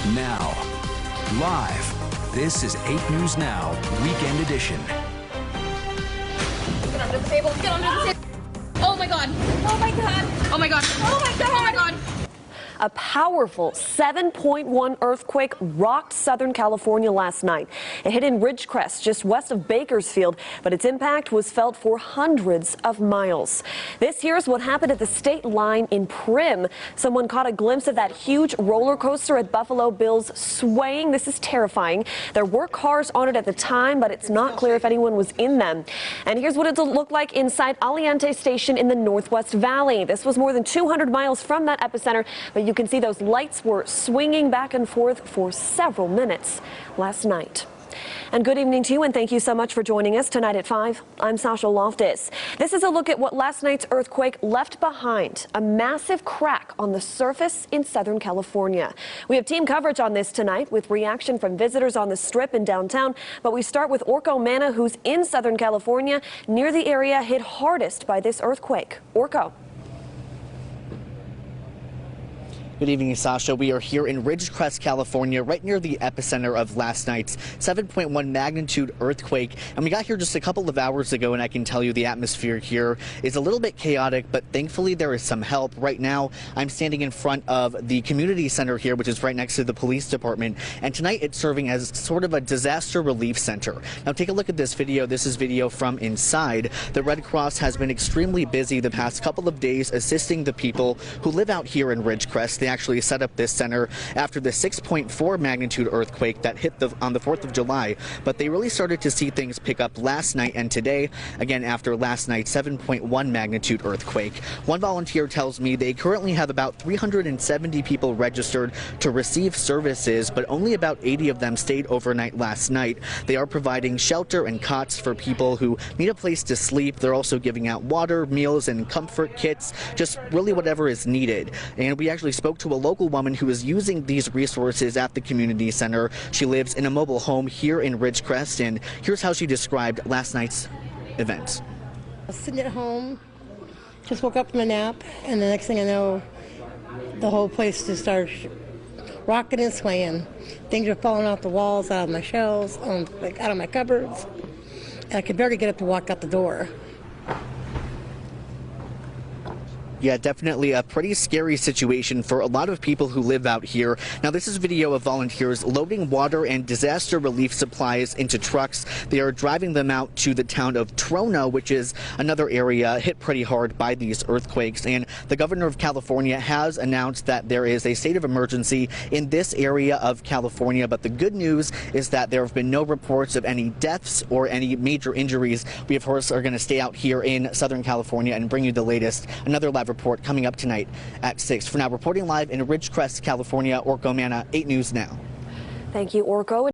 now. Live, this is 8 News Now, Weekend Edition. Get under the table, get under the table. Oh my God. Oh my God. Oh my God. Oh my God. Oh my God. A powerful 7.1 earthquake rocked Southern California last night. It hit in Ridgecrest, just west of Bakersfield, but its impact was felt for hundreds of miles. This here's what happened at the state line in Prim. Someone caught a glimpse of that huge roller coaster at Buffalo Bill's swaying. This is terrifying. There were cars on it at the time, but it's not clear if anyone was in them. And here's what it looked like inside Aliante Station in the Northwest Valley. This was more than 200 miles from that epicenter, but you can see those lights were swinging back and forth for several minutes last night. And good evening to you, and thank you so much for joining us tonight at 5. I'm Sasha Loftus. This is a look at what last night's earthquake left behind, a massive crack on the surface in Southern California. We have team coverage on this tonight with reaction from visitors on the Strip in downtown, but we start with Orko Manna, who's in Southern California, near the area hit hardest by this earthquake. Orko. Good evening, Sasha. We are here in Ridgecrest, California, right near the epicenter of last night's 7.1 magnitude earthquake. And we got here just a couple of hours ago, and I can tell you the atmosphere here is a little bit chaotic, but thankfully there is some help. Right now, I'm standing in front of the community center here, which is right next to the police department. And tonight it's serving as sort of a disaster relief center. Now take a look at this video. This is video from inside. The Red Cross has been extremely busy the past couple of days assisting the people who live out here in Ridgecrest. They actually set up this center after the 6.4 magnitude earthquake that hit on the 4th of July. But they really started to see things pick up last night and today, again after last night's 7.1 magnitude earthquake. One volunteer tells me they currently have about 370 people registered to receive services, but only about 80 of them stayed overnight last night. They are providing shelter and cots for people who need a place to sleep. They're also giving out water, meals, and comfort kits, just really whatever is needed. And we actually spoke to a local woman who is using these resources at the community center. She lives in a mobile home here in Ridgecrest, and here's how she described last night's event. I was sitting at home, just woke up from a nap, and the next thing I know, the whole place just started rocking and swaying. Things are falling off the walls, out of my shelves, out of my cupboards. And I could barely get up to walk out the door. Yeah, definitely a pretty scary situation for a lot of people who live out here. Now, this is video of volunteers loading water and disaster relief supplies into trucks. They are driving them out to the town of Trona, which is another area hit pretty hard by these earthquakes. And the governor of California has announced that there is a state of emergency in this area of California. But the good news is that there have been no reports of any deaths or any major injuries. We, of course, are going to stay out here in Southern California and bring you the latest. Another live report coming up tonight at 6. For now, reporting live in Ridgecrest, California, Orko Manna, 8 News Now. Thank you, Orko.